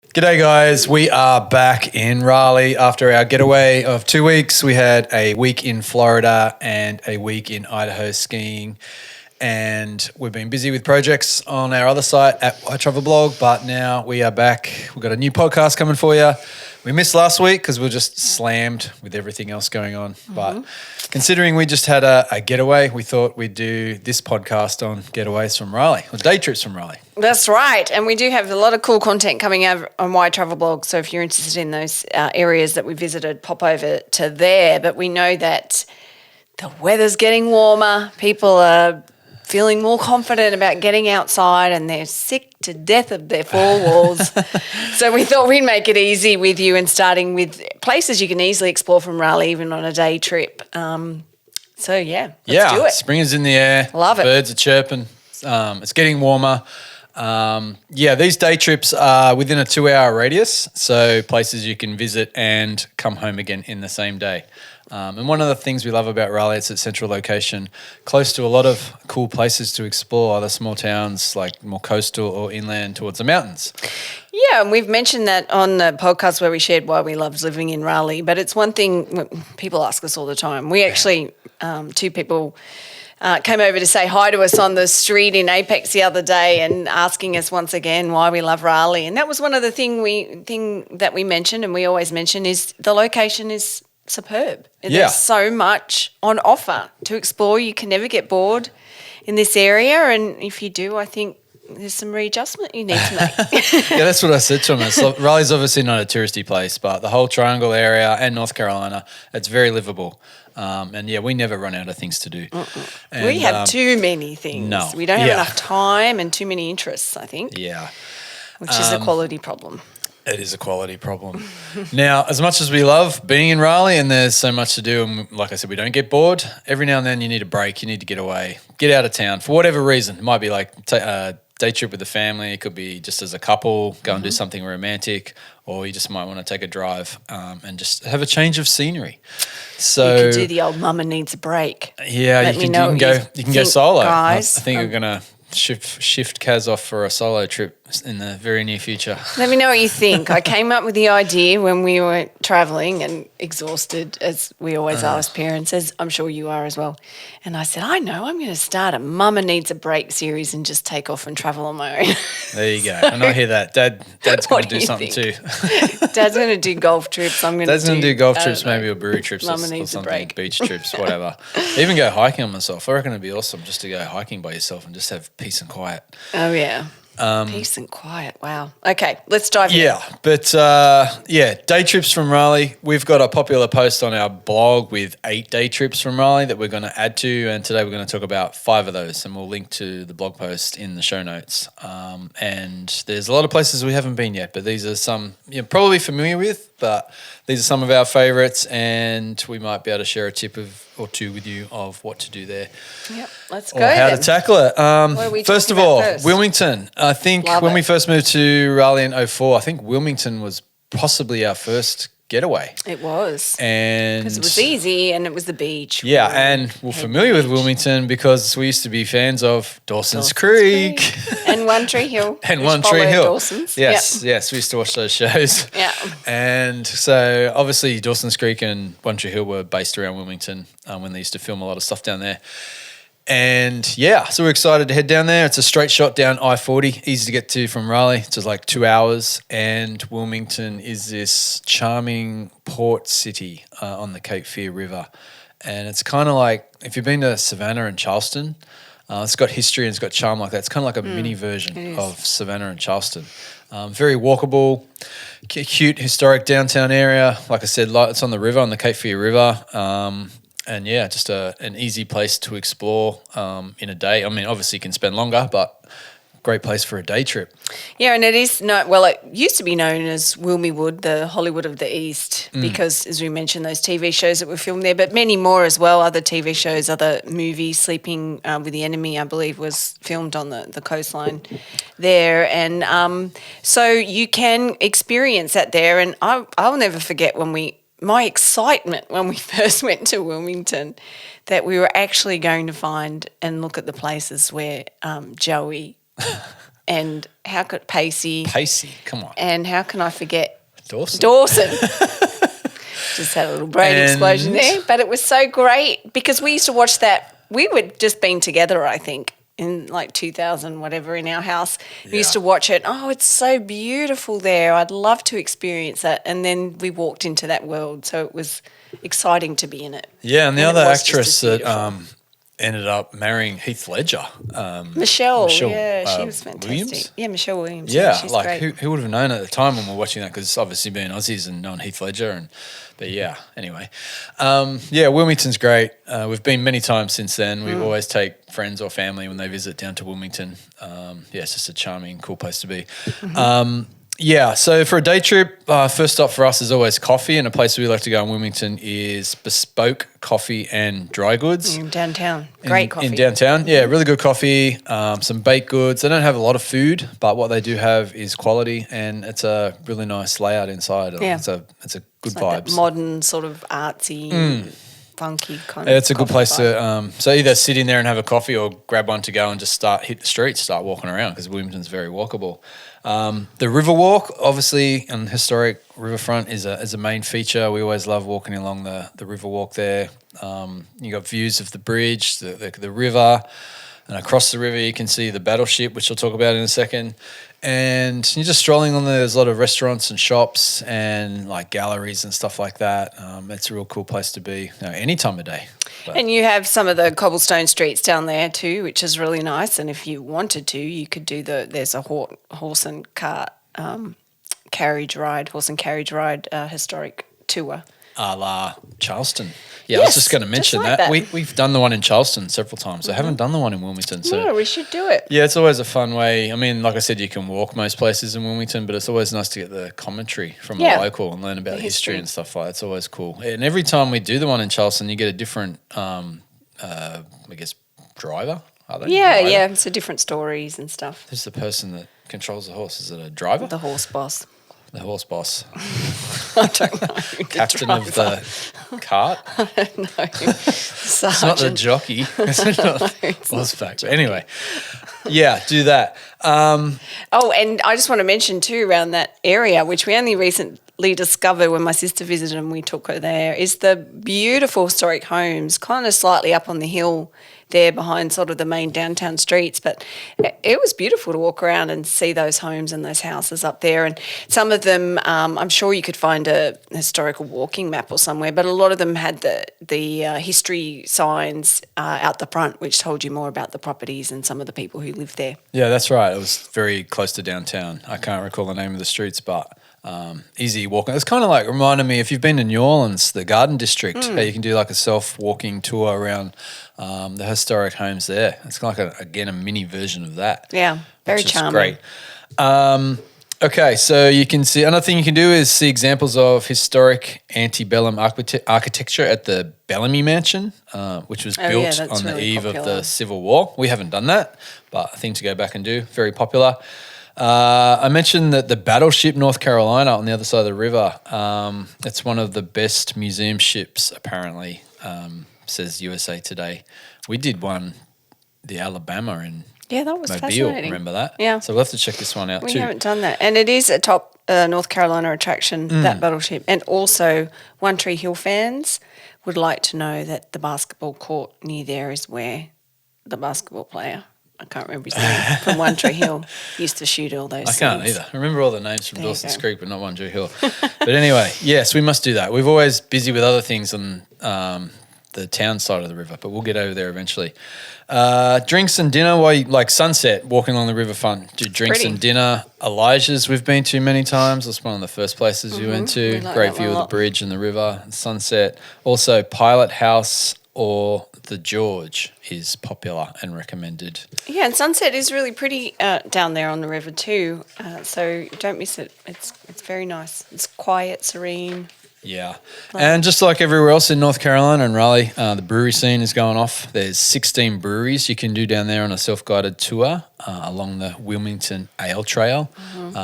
G'day guys, we are back in Raleigh after our getaway of 2 weeks. We had a week in Florida and a week in Idaho skiing, and we've been busy with projects on our other site at I Travel Blog, but now we are back. We've got a new podcast coming for you. We missed last week because we were just slammed with everything else going on, but considering we just had a getaway, we thought we'd do this podcast on getaways from Raleigh, or day trips from Raleigh. That's right. And we do have a lot of cool content coming out on Why Travel Blog. So if you're interested in those areas that we visited, pop over to there. But we know that the weather's getting warmer. People are feeling more confident about getting outside, and they're sick to death of their four walls. So we thought we'd make it easy with you, and starting with places you can easily explore from Raleigh, even on a day trip. Let's do it. Spring is in the air. Love it. Birds are chirping. It's getting warmer. These day trips are within a 2-hour radius, so places you can visit and come home again in the same day. And one of the things we love about Raleigh, it's its central location, close to a lot of cool places to explore, other small towns, like more coastal or inland towards the mountains. Yeah, and we've mentioned that on the podcast where we shared why we loved living in Raleigh, but it's one thing people ask us all the time. We actually, two people came over to say hi to us on the street in Apex the other day and asking us once again why we love Raleigh. And that was one of the thing that we mentioned, and we always mention, is the location is superb. There's so much on offer to explore. You can never get bored in this area, and if you do, I think there's some readjustment you need to make. Yeah, that's what I said to him. So Raleigh's obviously not a touristy place, but the whole Triangle area and North Carolina, it's very livable. We never run out of things to do. And, we have too many things. No. We don't have enough time and too many interests, I think. Yeah. Which is a quality problem. It is a quality problem. Now, as much as we love being in Raleigh and there's so much to do, and like I said, we don't get bored, every now and then you need a break, you need to get away, get out of town for whatever reason. It might be like a day trip with the family. It could be just as a couple, go and do something romantic, or you just might want to take a drive and just have a change of scenery. So you could do the old mama needs a break. Yeah, you can go solo. Guys. I think we're going to shift Kaz off for a solo trip in the very near future. Let me know what you think. I came up with the idea when we were travelling and exhausted, as we always are as parents, as I'm sure you are as well. And I said, I know, I'm going to start a Mama Needs a Break series and just take off and travel on my own. There you go. And I hear that. Dad's going to do something too. Dad's going to do golf trips. Dad's going to do golf trips, maybe, or brewery trips Mama or needs something, a break. beach trips, whatever. Even go hiking on myself. I reckon it'd be awesome just to go hiking by yourself and just have peace and quiet. Oh, yeah. Peace and quiet. Wow. Okay, let's dive in. Yeah, but day trips from Raleigh. We've got a popular post on our blog with 8 day trips from Raleigh that we're going to add to, and today we're going to talk about 5 of those, and we'll link to the blog post in the show notes. And there's a lot of places we haven't been yet, but these are some you're probably familiar with, but these are some of our favourites, and we might be able to share a tip or two with you of what to do there. Yep, let's go. Or how to tackle it. What are we First of talking all, about first? Wilmington. I think when we first moved to Raleigh in 2004, I think Wilmington was possibly our first getaway. It was. And because it was easy and it was the beach. Yeah, and we're familiar with Wilmington because we used to be fans of Dawson's Creek. And One Tree Hill. And One Tree Hill. Dawson's. Yes, yes, we used to watch those shows. Yeah. And so obviously Dawson's Creek and One Tree Hill were based around Wilmington when they used to film a lot of stuff down there. And so we're excited to head down there. It's a straight shot down I-40, easy to get to from Raleigh. It's just like 2 hours. And Wilmington is this charming port city on the Cape Fear River. And it's kind of like, if you've been to Savannah and Charleston, it's got history and it's got charm like that. It's kind of like a mini version of Savannah and Charleston. Very walkable, cute, historic downtown area. Like I said, it's on the river, on the Cape Fear River. And just an easy place to explore in a day. I mean, obviously you can spend longer, but great place for a day trip. Yeah, and it is it used to be known as Wilmywood, the Hollywood of the East, because as we mentioned, those TV shows that were filmed there, but many more as well, other TV shows, other movies. Sleeping with the Enemy, I believe, was filmed on the coastline there. And so you can experience that there. And I'll never forget my excitement when we first went to Wilmington, that we were actually going to find and look at the places where Joey and how could Pacey, come on. and how can I forget Dawson. Just had a little brain explosion there, but it was so great because we used to watch that. We would just been together, I think, in like 2000, whatever, in our house. We used to watch it. Oh, it's so beautiful there. I'd love to experience that. And then we walked into that world, so it was exciting to be in it. Yeah, and the other actress that ended up marrying Heath Ledger. Michelle, yeah, she was fantastic. Williams? Yeah, Michelle Williams. Yeah, she's like great. who would have known at the time when we were watching that? Because obviously being Aussies and knowing Heath Ledger, but yeah. Anyway, Wilmington's great. We've been many times since then. We always take friends or family when they visit down to Wilmington. It's just a charming, cool place to be. So for a day trip, first stop for us is always coffee, and a place we like to go in Wilmington is Bespoke Coffee and Dry Goods. In downtown. Great coffee. In downtown, yeah, really good coffee, some baked goods. They don't have a lot of food, but what they do have is quality, and it's a really nice layout inside. Yeah. It's a good like vibes. that modern, sort of artsy, funky kind of. It's a good place to so either sit in there and have a coffee or grab one to go and just hit the streets, start walking around because Wilmington's very walkable. The Riverwalk, obviously, on the historic riverfront is a main feature. We always love walking along the Riverwalk there. You got views of the bridge, the river, and across the river you can see the battleship, which I'll talk about in a second. And you're just strolling on there. There's a lot of restaurants and shops and like galleries and stuff like that. It's a real cool place to be any time of day. But. And you have some of the cobblestone streets down there too, which is really nice. And if you wanted to, you could do there's a horse and carriage ride historic tour. A la Charleston. Yeah, I was just going to mention like that. We've done the one in Charleston several times. I haven't done the one in Wilmington. So yeah, we should do it. Yeah, it's always a fun way. I mean, like I said, you can walk most places in Wilmington, but it's always nice to get the commentary from a local and learn about the history and stuff like that. It's always cool. And every time we do the one in Charleston, you get a different, driver. Are they? Yeah. So different stories and stuff. Who's the person that controls the horse? Is it a driver? The horse boss. The horse boss. I don't know. Captain of the cart? I don't know. It's not the jockey. It's not horse fact. But anyway, yeah, do that. And I just want to mention too, around that area, which we only recently discovered when my sister visited and we took her there, is the beautiful historic homes, kind of slightly up on the hill there behind sort of the main downtown streets. But it was beautiful to walk around and see those homes and those houses up there. And some of them, I'm sure you could find a historical walking map or somewhere, but a lot of them had the history signs out the front, which told you more about the properties and some of the people who lived there. Yeah, that's right. It was very close to downtown. I can't recall the name of the streets, but easy walking. It's kind of like reminded me, if you've been to New Orleans, the Garden District, how you can do like a self-walking tour around the historic homes there. It's kind of like a mini version of that. Yeah, very charming. Great. Okay, so you can see, another thing you can do is see examples of historic antebellum architecture at the Bellamy Mansion, which was built on the eve of the Civil War. We haven't done that, but a thing to go back and do. Very popular. I mentioned that the Battleship North Carolina on the other side of the river, it's one of the best museum ships, apparently, says USA Today. We did one, the Alabama in that was Mobile. fascinating. Remember that? Yeah. So we'll have to check this one out too. We haven't done that. And it is a top North Carolina attraction, that battleship. And also, One Tree Hill fans would like to know that the basketball court near there is where the basketball player, I can't remember his name, from One Tree Hill, used to shoot all those scenes. I can't either. I remember all the names from Dawson's Creek, but not One Tree Hill. But anyway, yes, we must do that. We're always busy with other things on the town side of the river, but we'll get over there eventually. Drinks and dinner, like sunset, walking along the riverfront, do drinks and dinner. Elijah's we've been to many times. That's one of the first places we went to. Like great view of the bridge and the river and sunset. Also, Pilot House or the George is popular and recommended. Yeah, and sunset is really pretty down there on the river too. So don't miss it. It's very nice. It's quiet, serene. Yeah. And just like everywhere else in North Carolina and Raleigh, the brewery scene is going off. There's 16 breweries you can do down there on a self-guided tour along the Wilmington Ale Trail.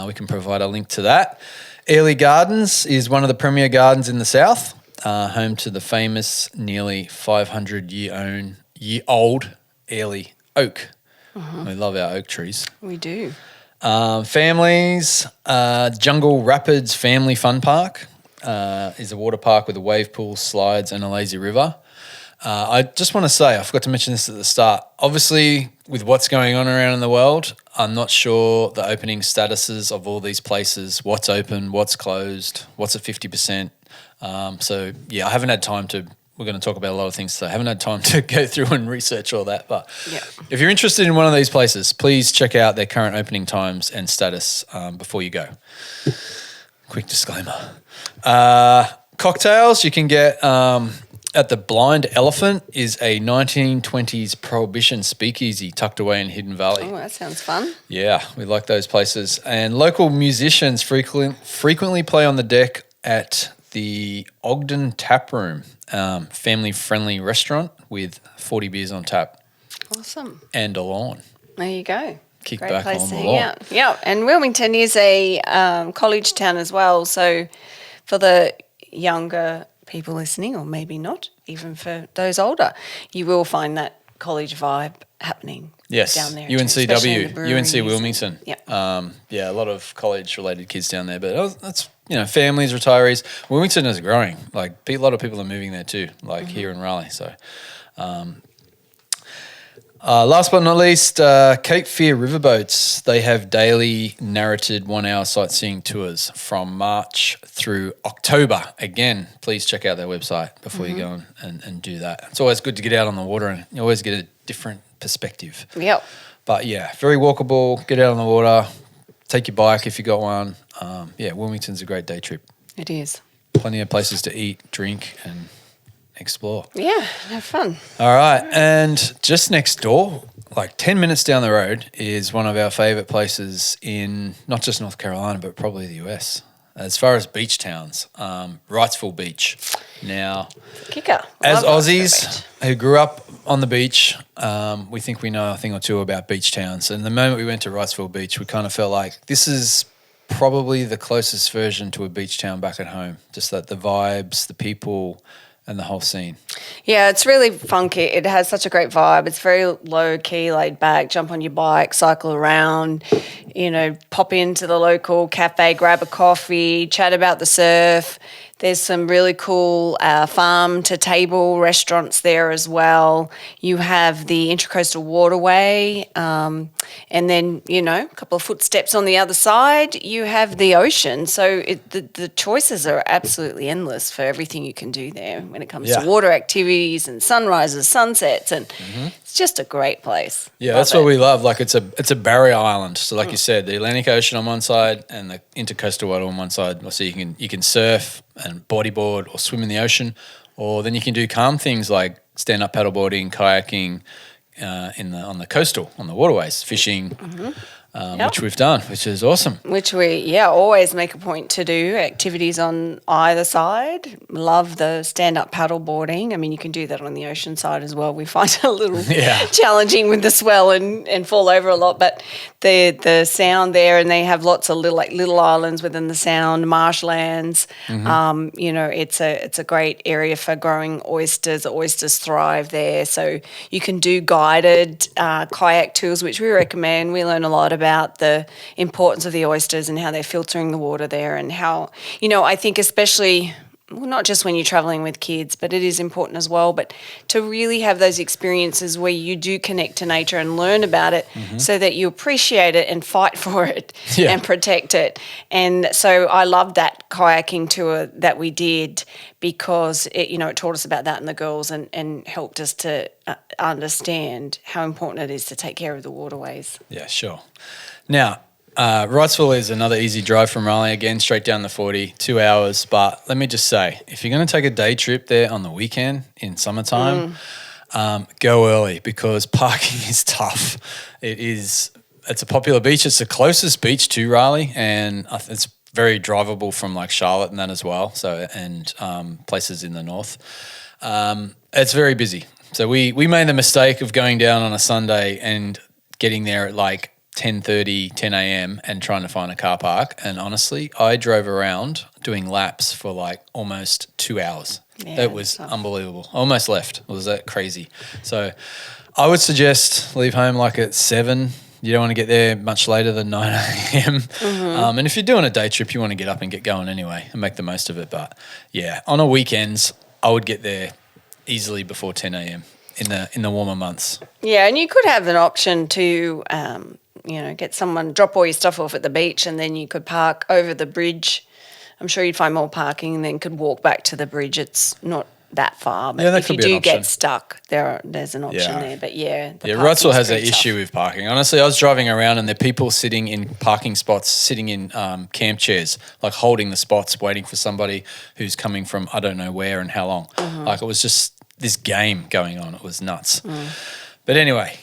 We can provide a link to that. Airlie Gardens is one of the premier gardens in the South, home to the famous nearly 500-year-old Airlie oak. We love our oak trees. We do. Families, Jungle Rapids Family Fun Park is a water park with a wave pool, slides, and a lazy river. I just want to say, I forgot to mention this at the start. Obviously, with what's going on around in the world, I'm not sure the opening statuses of all these places, what's open, what's closed, what's at 50%. So, yeah, I haven't had time to – we're going to talk about a lot of things, so I haven't had time to go through and research all that. But if you're interested in one of these places, please check out their current opening times and status before you go. Quick disclaimer. Cocktails you can get at the Blind Elephant is a 1920s Prohibition speakeasy tucked away in Hidden Valley. Oh, that sounds fun. Yeah, we like those places. And local musicians frequently play on the deck at the Ogden Tap Room, family-friendly restaurant with 40 beers on tap. Awesome. And a lawn. There you go. Kick Great back place on to the hang lawn. out. Yeah, and Wilmington is a college town as well. So for the younger people listening, or maybe not, even for those older, you will find that college vibe happening. Yes, down there too, especially in UNCW, the breweries. UNC Wilmington. Yeah. Yeah, a lot of college-related kids down there. But that's, families, retirees. Wilmington is growing. Like, a lot of people are moving there too, like here in Raleigh. So, last but not least, Cape Fear Riverboats. They have daily narrated 1-hour sightseeing tours from March through October. Again, please check out their website before you go and do that. It's always good to get out on the water and you always get a different perspective. Yep. But yeah, very walkable. Get out on the water. Take your bike if you got one. Wilmington's a great day trip. It is. Plenty of places to eat, drink, and explore. Yeah, have fun. All right, and just next door, like 10 minutes down the road, is one of our favourite places in not just North Carolina, but probably the US. As far as beach towns, Wrightsville Beach. Now, Kicker. as Love Aussies who grew up on the beach, we think we know a thing or two about beach towns. And the moment we went to Wrightsville Beach, we kind of felt like this is probably the closest version to a beach town back at home. Just that the vibes, the people, and the whole scene. Yeah, it's really funky. It has such a great vibe. It's very low key, laid back. Jump on your bike, cycle around, pop into the local cafe, grab a coffee, chat about the surf. There's some really cool farm to table restaurants there as well. You have the Intracoastal Waterway, and then a couple of footsteps on the other side, you have the ocean. So the choices are absolutely endless for everything you can do there when it comes to water activities and sunrises, sunsets, and it's just a great place. Yeah, that's what we love. Like it's a barrier island. So like you said, the Atlantic Ocean on one side and the intercoastal water on one side. So you can surf and bodyboard or swim in the ocean, or then you can do calm things like stand-up paddleboarding, kayaking on the waterways, fishing, which we've done, which is awesome. Which we, always make a point to do activities on either side. Love the stand-up paddle boarding. I mean, you can do that on the ocean side as well. We find it a little challenging with the swell and fall over a lot, but the sound there, and they have lots of little islands within the sound, marshlands. It's a great area for growing oysters. Oysters thrive there. So you can do guided kayak tours, which we recommend. We learn a lot about the importance of the oysters and how they're filtering the water there, and how, I think especially, well, not just when you're traveling with kids, but it is important as well, but to really have those experiences where you do connect to nature and learn about it so that you appreciate it and fight for it and protect it. And so I loved that kayaking tour that we did because it taught us about that and the girls and helped us to understand how important it is to take care of the waterways. Yeah, sure. Now, Wrightsville is another easy drive from Raleigh, again, straight down the 40, 2 hours. But let me just say, if you're going to take a day trip there on the weekend in summertime, go early because parking is tough. It's a popular beach. It's the closest beach to Raleigh, and it's very drivable from like Charlotte and that as well. So, and places in the north. It's very busy. So we made the mistake of going down on a Sunday and getting there at like 10:30, 10 a.m. and trying to find a car park. And honestly, I drove around doing laps for like almost 2 hours. Yeah, that was unbelievable. Almost left. Was that crazy? So I would suggest leave home like at 7, You don't want to get there much later than 9 a.m. And if you're doing a day trip, you want to get up and get going anyway and make the most of it. But yeah, on a weekends, I would get there easily before 10 a.m. in the warmer months. Yeah, and you could have an option to, get someone, drop all your stuff off at the beach, and then you could park over the bridge. I'm sure you'd find more parking and then could walk back to the bridge. It's not that far, but if you do get stuck, there's an option there. But Wrightsville has an issue with parking. Honestly, I was driving around and there are people sitting in parking spots, sitting in camp chairs, like holding the spots, waiting for somebody who's coming from I don't know where and how long. Like it was just this game going on. It was nuts. But anyway,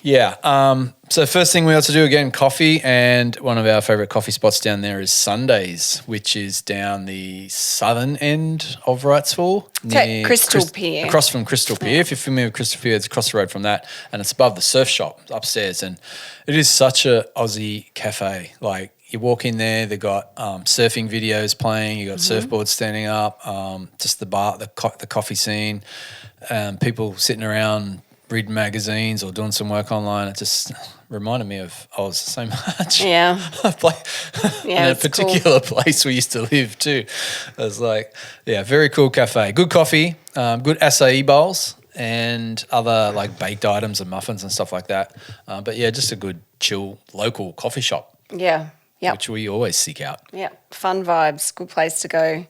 so first thing we have to do again, coffee, and one of our favourite coffee spots down there is Sundays, which is down the southern end of Wrightsville. Near Crystal Pier. Across from Crystal Pier. If you're familiar with Crystal Pier, it's across the road from that, and it's above the surf shop upstairs. And it is such a Aussie cafe. Like you walk in there, they've got surfing videos playing, you got surfboards standing up, just the bar, the coffee scene, people sitting around reading magazines or doing some work online. It just reminded me of Oz so much. Yeah. In a particular place we used to live too. I was like, very cool cafe. Good coffee, good acai bowls and other like baked items and muffins and stuff like that. But just a good chill local coffee shop. Yeah. Yeah. Which we always seek out. Yeah. Fun vibes. Good place to go.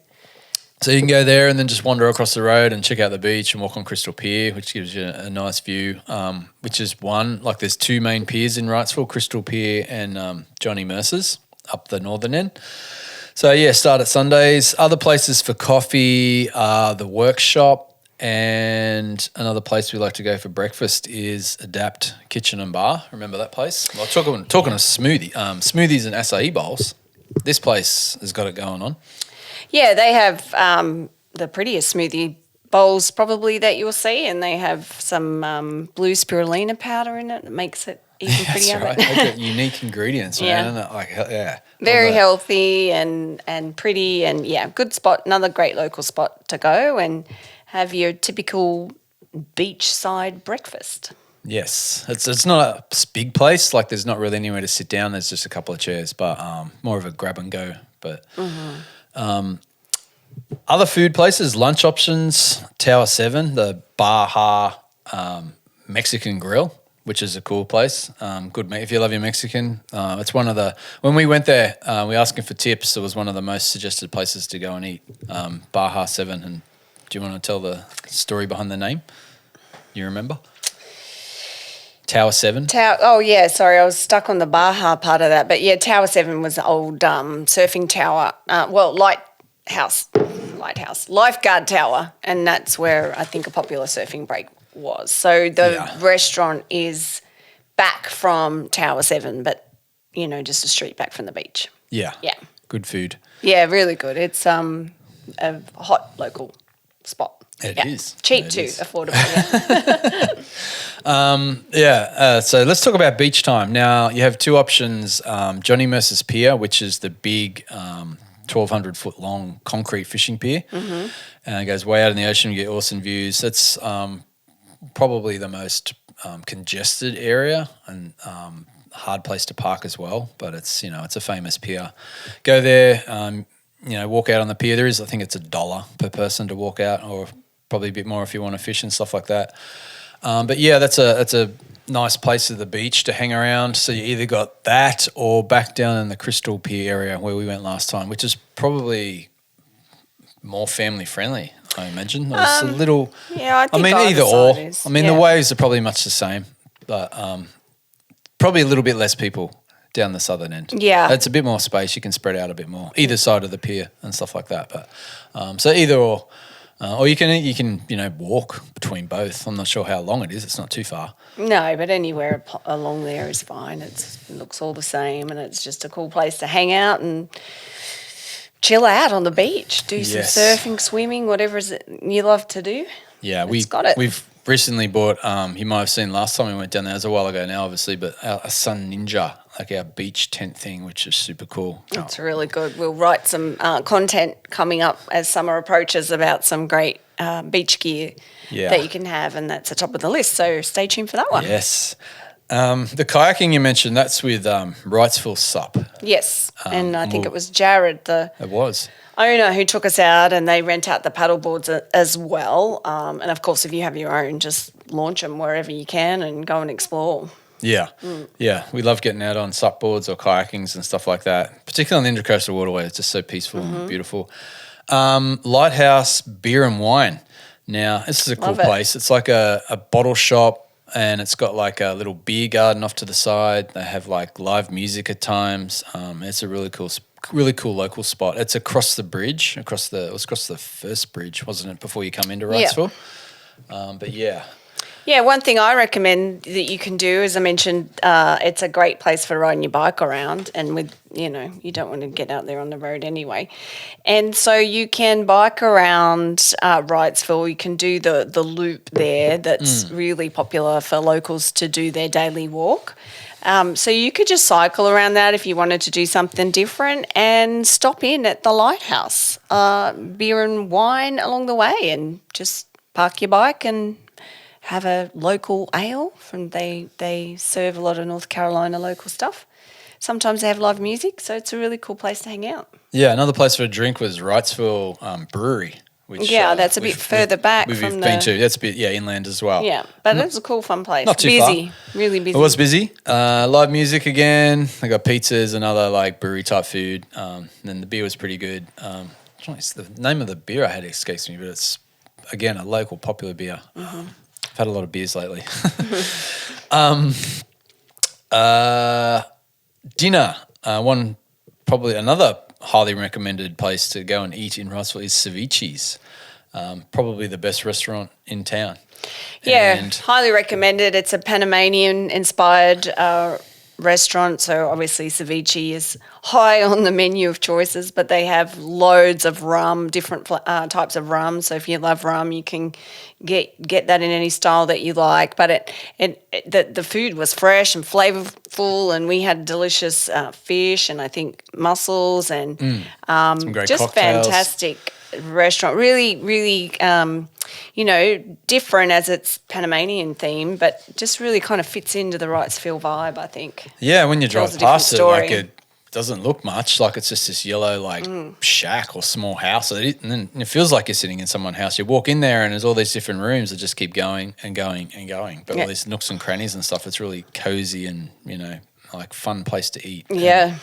So you can go there and then just wander across the road and check out the beach and walk on Crystal Pier, which gives you a nice view, which is there's two main piers in Wrightsville, Crystal Pier and Johnny Mercer's up the northern end. So, start at Sundays. Other places for coffee are the Workshop, and another place we like to go for breakfast is Adapt Kitchen and Bar. Remember that place? Well, talking of smoothies and acai bowls, this place has got it going on. Yeah, they have the prettiest smoothie bowls probably that you'll see, and they have some blue spirulina powder in it that makes it even prettier. That's right. They've got unique ingredients, man. Yeah. Very healthy and pretty and, good spot, another great local spot to go and have your typical beachside breakfast. Yes. It's not a big place. Like there's not really anywhere to sit down. There's just a couple of chairs, but more of a grab and go. But other food places, lunch options, Tower 7, the Baja Mexican Grill, which is a cool place. Good meat if you love your Mexican. It's one of when we went there, we asked him for tips. It was one of the most suggested places to go and eat, Baja 7. And do you want to tell the story behind the name? You remember? Tower 7? Sorry, I was stuck on the Baja part of that. But, Tower 7 was the old surfing tower, lighthouse, lifeguard tower, and that's where I think a popular surfing break was. So the restaurant is back from Tower 7, but, just a street back from the beach. Yeah. Yeah. Good food. Yeah, really good. It's a hot local spot. It is. Cheap too, affordable. So let's talk about beach time. Now, you have two options, Johnny Mercer's Pier, which is the big 1,200-foot long concrete fishing pier. And it goes way out in the ocean. You get awesome views. It's probably the most congested area and hard place to park as well, but it's it's a famous pier. Go there, walk out on the pier. I think it's $1 per person to walk out, or probably a bit more if you want to fish and stuff like that. But that's a nice place at the beach to hang around. So you either got that or back down in the Crystal Pier area where we went last time, which is probably more family friendly, I imagine. It's a little. Yeah, I mean either or. The waves are probably much the same, but probably a little bit less people down the southern end. Yeah, it's a bit more space. You can spread out a bit more either side of the pier and stuff like that. But so either or. Or you can walk between both. I'm not sure how long it is. It's not too far. No, but anywhere along there is fine. It looks all the same, and it's just a cool place to hang out and chill out on the beach, do some surfing, swimming, whatever you love to do. Yeah, we've recently bought. You might have seen last time we went down there. It was a while ago now, obviously, but a Sun Ninja, like our beach tent thing, which is super cool. It's really good. We'll write some content coming up as summer approaches about some great beach gear that you can have, and that's the top of the list. So stay tuned for that one. Yes. The kayaking you mentioned, that's with Wrightsville Sup. Yes, and I think it was Jared, the It was. owner, who took us out, and they rent out the paddle boards as well. And of course, if you have your own, just launch them wherever you can and go and explore. Yeah, yeah. We love getting out on sup boards or kayakings and stuff like that, particularly on the Intracoastal Waterway. It's just so peaceful and beautiful. Lighthouse Beer and Wine. Now, this is a cool place. It's like a bottle shop, and it's got like a little beer garden off to the side. They have like live music at times. It's a really cool local spot. It's across the bridge, it was across the first bridge, wasn't it, before you come into Wrightsville? But yeah. Yeah, one thing I recommend that you can do, as I mentioned, it's a great place for riding your bike around, and with, you don't want to get out there on the road anyway. And so you can bike around Wrightsville. You can do the loop there that's really popular for locals to do their daily walk. So you could just cycle around that if you wanted to do something different, and stop in at the Lighthouse, beer and wine along the way, and just park your bike and have a local ale. They serve a lot of North Carolina local stuff. Sometimes they have live music, so it's a really cool place to hang out. Yeah, another place for a drink was Wrightsville Brewery. Which, that's a bit further back we've from been to. That's a bit, inland as well. Yeah, but it's a cool, fun place. Not too busy, far. Really busy. It was busy. Live music again. They got pizzas and other like brewery type food. And then the beer was pretty good. The name of the beer I had escapes me, but it's again a local popular beer. I've had a lot of beers lately. Dinner. Probably another highly recommended place to go and eat in Wrightsville is Ceviche's. Probably the best restaurant in town. Yeah, And highly recommended. It's a Panamanian-inspired restaurant, so obviously ceviche is high on the menu of choices, but they have loads of rum, different types of rum. So if you love rum, you can get that in any style that you like. But the food was fresh and flavorful, and we had delicious fish and I think mussels and some great just cocktails. Fantastic restaurant. Really, really, different as it's Panamanian theme, but just really kind of fits into the Wrightsville vibe, I think. Yeah, when you Tells drive a past it, different like story. it doesn't look much. Like it's just this yellow like shack or small house. And then it feels like you're sitting in someone's house. You walk in there and there's all these different rooms that just keep going and going and going. But all these nooks and crannies and stuff, it's really cozy and, like fun place to eat. Yeah.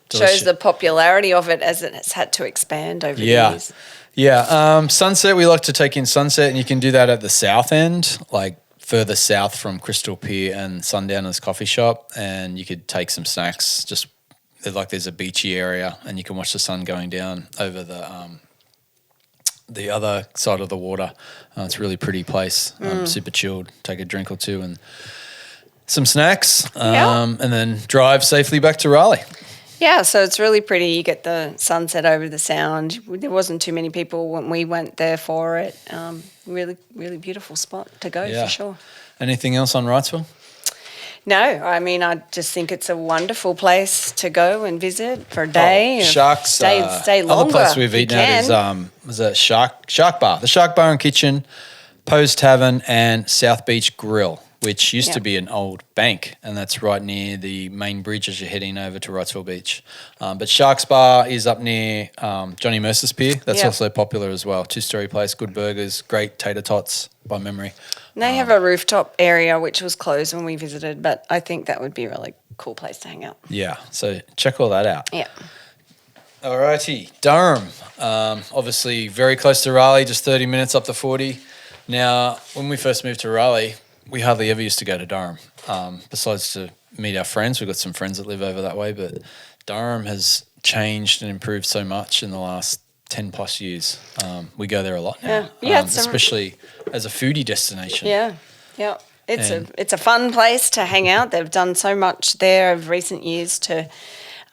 Delicious. Shows the popularity of it as it has had to expand over the years. Yeah. Sunset, we like to take in sunset, and you can do that at the south end, like further south from Crystal Pier and Sundowners Coffee Shop, and you could take some snacks. Just there's a beachy area, and you can watch the sun going down over the other side of the water. It's a really pretty place, super chilled. Take a drink or two and some snacks, and then drive safely back to Raleigh. Yeah, so it's really pretty. You get the sunset over the sound. There wasn't too many people when we went there for it. Really, really beautiful spot to go for sure. Anything else on Wrightsville? No, I mean, I just think it's a wonderful place to go and visit for a day. Sharks. Stay longer. Other place we've eaten at is a Shark Bar. The Shark Bar and Kitchen, Poe's Tavern, and South Beach Grill, which used to be an old bank, and that's right near the main bridge as you're heading over to Wrightsville Beach. But Sharks Bar is up near Johnny Mercer's Pier. That's also popular as well. Two-story place, good burgers, great tater tots by memory. And they have a rooftop area which was closed when we visited, but I think that would be a really cool place to hang out. Yeah, so check all that out. Yeah. All righty, Durham. Obviously very close to Raleigh, just 30 minutes up the 40. Now, when we first moved to Raleigh, we hardly ever used to go to Durham, besides to meet our friends. We've got some friends that live over that way, but Durham has changed and improved so much in the last 10 plus years. We go there a lot now, especially as a foodie destination. Yeah. It's a fun place to hang out. They've done so much there over recent years to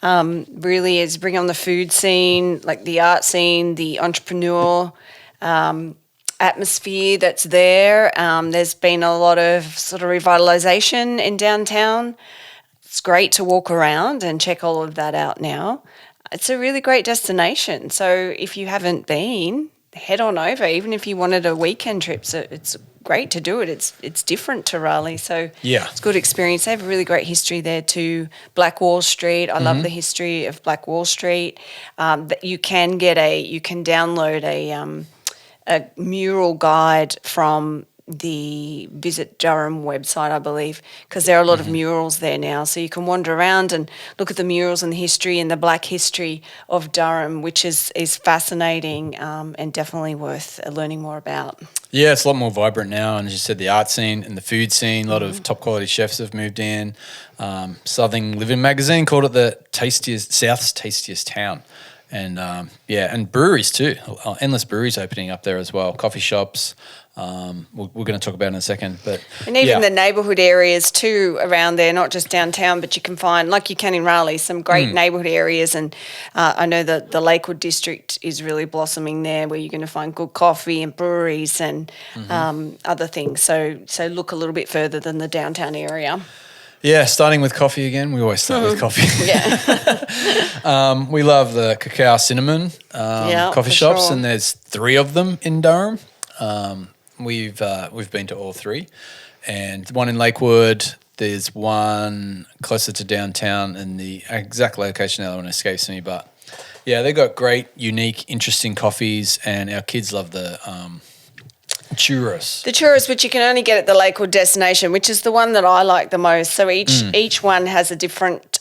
really is bring on the food scene, like the art scene, the entrepreneur atmosphere that's there. There's been a lot of sort of revitalisation in downtown. It's great to walk around and check all of that out now. It's a really great destination. So if you haven't been, head on over. Even if you wanted a weekend trip, so it's great to do it. It's different to Raleigh, so Yeah. it's a good experience. They have a really great history there too. Black Wall Street. I love the history of Black Wall Street. That you can download a mural guide from the Visit Durham website, I believe, because there are a lot of murals there now. So you can wander around and look at the murals and the history and the black history of Durham, which is fascinating and definitely worth learning more about. Yeah, it's a lot more vibrant now. And as you said, the art scene and the food scene, a lot of top quality chefs have moved in. Southern Living magazine called it the South's tastiest town. And and breweries too. Endless breweries opening up there as well. Coffee shops. We're going to talk about in a second, and even the neighbourhood areas too around there, not just downtown, but you can find, like you can in Raleigh, some great neighbourhood areas. And I know that the Lakewood district is really blossoming there, where you're going to find good coffee and breweries and other things. So look a little bit further than the downtown area. Yeah, starting with coffee again. We always start with coffee. Yeah. We love the Cacao Cinnamon coffee shops, and there's 3 of them in Durham. We've been to all 3, and one in Lakewood. There's one closer to downtown, and the exact location, the other one escapes me. But yeah, they've got great, unique, interesting coffees, and our kids love the churros. The churros, which you can only get at the Lakewood destination, which is the one that I like the most. So each one has a different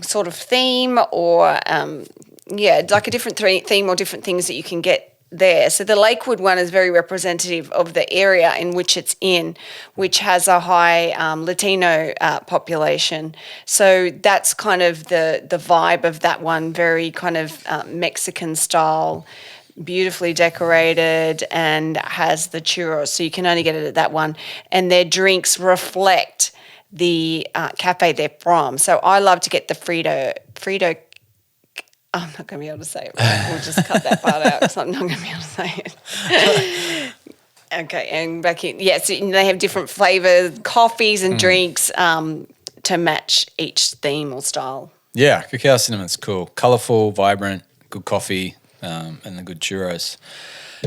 sort of theme, or like a different theme or different things that you can get there. So the Lakewood one is very representative of the area in which it's in, which has a high Latino population. So that's kind of the vibe of that one, very kind of Mexican style, beautifully decorated, and has the churros. So you can only get it at that one. And their drinks reflect the cafe they're from. So I love to get the Frito. I'm not going to be able to say it. We'll just cut that part out because I'm not going to be able to say it. Okay, and back in. Yeah, so they have different flavours, coffees and drinks to match each theme or style. Yeah, Cacao Cinnamon's cool. Colourful, vibrant, good coffee, and the good churros.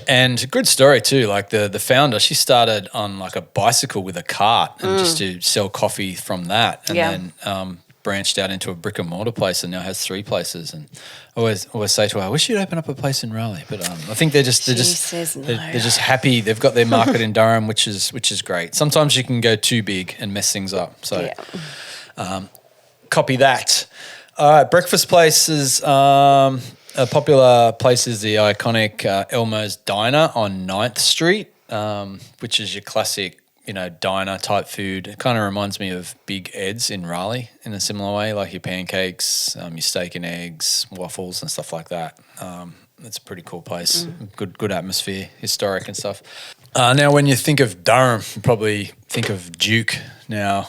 And good story too. Like the founder, she started on like a bicycle with a cart and just to sell coffee from that. And then branched out into a brick and mortar place and now has 3 places. And I always say to her, I wish you'd open up a place in Raleigh. But I think they're just happy. They've got their market in Durham, which is great. Sometimes you can go too big and mess things up. So copy that. All right, breakfast places. A popular place is the iconic Elmo's Diner on 9th Street, which is your classic, diner type food. It kind of reminds me of Big Ed's in Raleigh in a similar way, like your pancakes, your steak and eggs, waffles and stuff like that. It's a pretty cool place. Good atmosphere, historic and stuff. Now, when you think of Durham, you probably think of Duke. Now,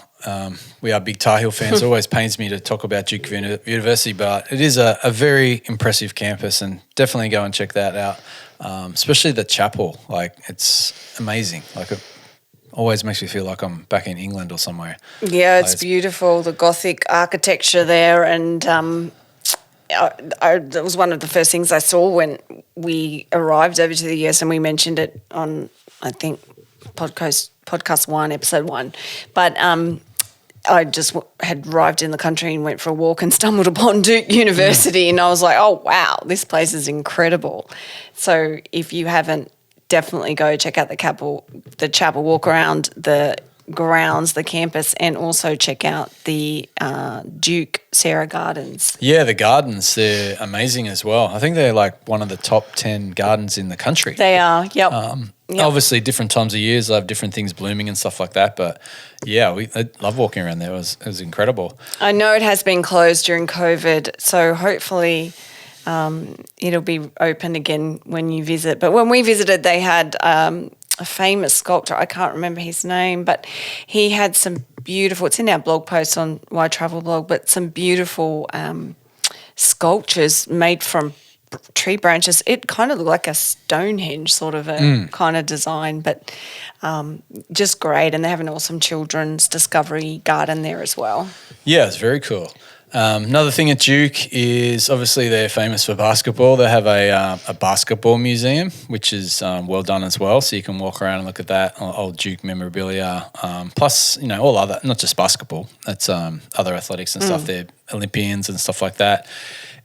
we are big Tar Heel fans. It always pains me to talk about Duke University, but it is a very impressive campus, and definitely go and check that out, especially the chapel. Like, it's amazing. Like, it always makes me feel like I'm back in England or somewhere. Yeah, it's beautiful, the Gothic architecture there, and that was one of the first things I saw when we arrived over to the US, and we mentioned it on, I think, podcast 1, episode 1. But I just had arrived in the country and went for a walk and stumbled upon Duke University, and I was like, oh, wow, this place is incredible. So if you haven't, definitely go check out the chapel, walk around the grounds, the campus, and also check out the Duke Sarah Gardens. Yeah, the gardens, they're amazing as well. I think they're like one of the top 10 gardens in the country. They are, yep. Obviously, different times of years, they have different things blooming and stuff like that. But yeah, I love walking around there. It was incredible. I know it has been closed during COVID, so hopefully it'll be open again when you visit. But when we visited, they had a famous sculptor. I can't remember his name, but he had some beautiful, it's in our blog post on Why Travel blog, but some beautiful sculptures made from tree branches. It kind of looked like a Stonehenge sort of a kind of design, but just great. And they have an awesome children's discovery garden there as well. Yeah, it's very cool. Another thing at Duke is obviously they're famous for basketball. They have a basketball museum, which is well done as well. So you can walk around and look at that old Duke memorabilia. Plus, all other, not just basketball. That's other athletics and stuff. They're Olympians and stuff like that.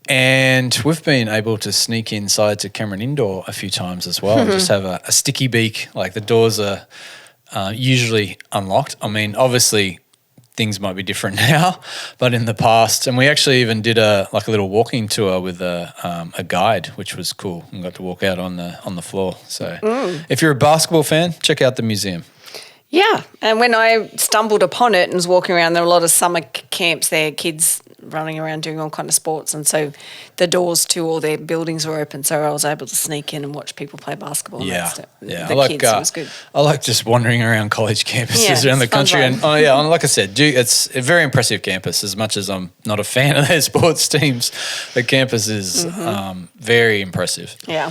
And we've been able to sneak inside to Cameron Indoor a few times as well. Just have a sticky beak. Like the doors are usually unlocked. I mean, obviously things might be different now, but in the past, and we actually even did a little walking tour with a guide, which was cool, and got to walk out on the floor. So if you're a basketball fan, check out the museum. Yeah, and when I stumbled upon it and was walking around, there were a lot of summer camps there, kids running around doing all kind of sports, and so the doors to all their buildings were open, so I was able to sneak in and watch people play basketball. Yeah. The kids, it was good. I like just wandering around college campuses around the country, fun. and like I said, Duke, it's a very impressive campus. As much as I'm not a fan of their sports teams, the campus is very impressive. Yeah.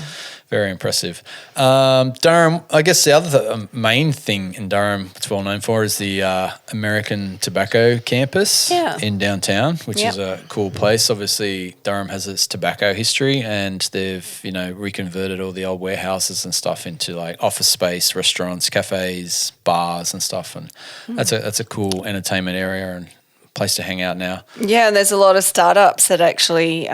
Very impressive. Durham, I guess the other main thing in Durham it's well known for is the American Tobacco campus in downtown, which is a cool place. Obviously, Durham has its tobacco history, and they've reconverted all the old warehouses and stuff into like office space, restaurants, cafes, bars and stuff. And that's a cool entertainment area and place to hang out now. Yeah, and there's a lot of startups that actually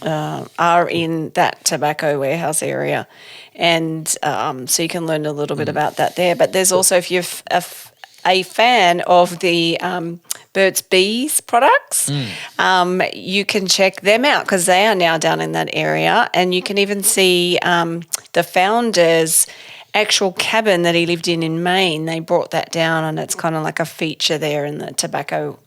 are in that tobacco warehouse area, and so you can learn a little bit about that there. But there's also, if you're a fan of the Burt's Bees products, you can check them out because they are now down in that area, and you can even see the founder's actual cabin that he lived in Maine. They brought that down, and it's kind of like a feature there in the tobacco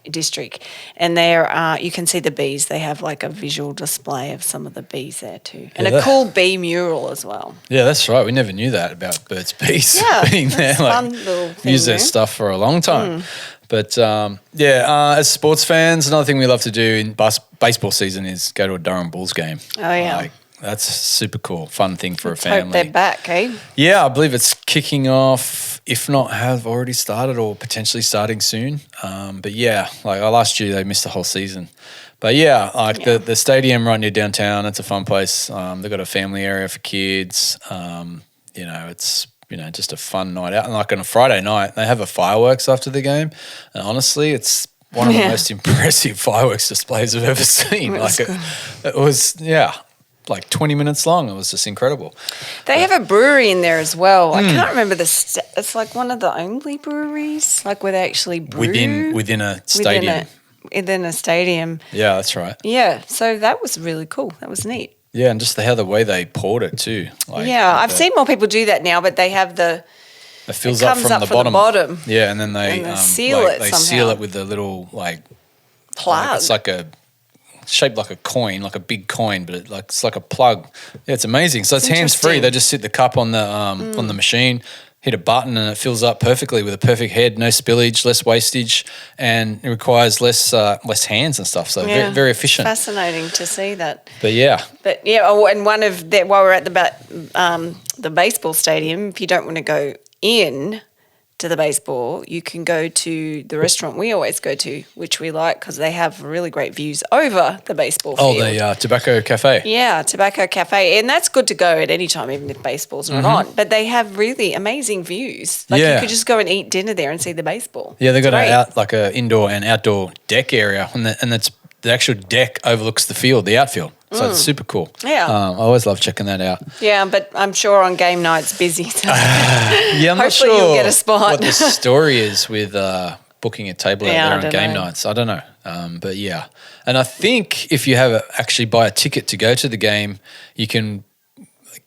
district. And there you can see the bees. They have like a visual display of some of the bees there too, and a cool bee mural as well. Yeah, that's right. We never knew that about Burt's Bees being there. Fun little thing. Used their stuff for a long time. But as sports fans, another thing we love to do in baseball season is go to a Durham Bulls game. Oh yeah. That's super cool, fun thing for Let's a family. Hope they're back, eh? Yeah, I believe it's kicking off, if not have already started or potentially starting soon. But yeah, like last year they missed the whole season. But yeah, the stadium right near downtown, it's a fun place. They've got a family area for kids. It's just a fun night out. And like on a Friday night, they have a fireworks after the game. And honestly, it's one of the most impressive fireworks displays I've ever seen. It was like 20 minutes long. It was just incredible. They have a brewery in there as well. I can't remember it's like one of the only breweries, like where they actually brew. Within a stadium. Within a stadium. Yeah, that's right. Yeah, so that was really cool. That was neat. Yeah, and just the way they poured it too. I've seen more people do that now, but they have it fills up from the bottom. Yeah, and then they seal it somehow. Seal it with a little plug. It's like shaped like a coin, like a big coin, but it's like a plug. Yeah, it's amazing. So it's hands free. They just sit the cup on the machine, hit a button, and it fills up perfectly with a perfect head. No spillage, less wastage, and it requires less hands and stuff. So very, very efficient. Fascinating to see that. But yeah, and one of that while we're at the baseball stadium, if you don't want to go in to the baseball, you can go to the restaurant we always go to, which we like because they have really great views over the baseball field. Oh, the Tobacco Cafe. Yeah, Tobacco Cafe. And that's good to go at any time, even if baseball's not on. But they have really amazing views. You could just go and eat dinner there and see the baseball. Yeah, they've got an indoor and outdoor deck area, and the actual deck overlooks the field, the outfield. So it's super cool. Yeah. I always love checking that out. Yeah, but I'm sure on game night it's busy. So I'm not sure you'll get a spot. What the story is with booking a table out there on game nights. I don't know. But yeah. And I think if you actually buy a ticket to go to the game, you can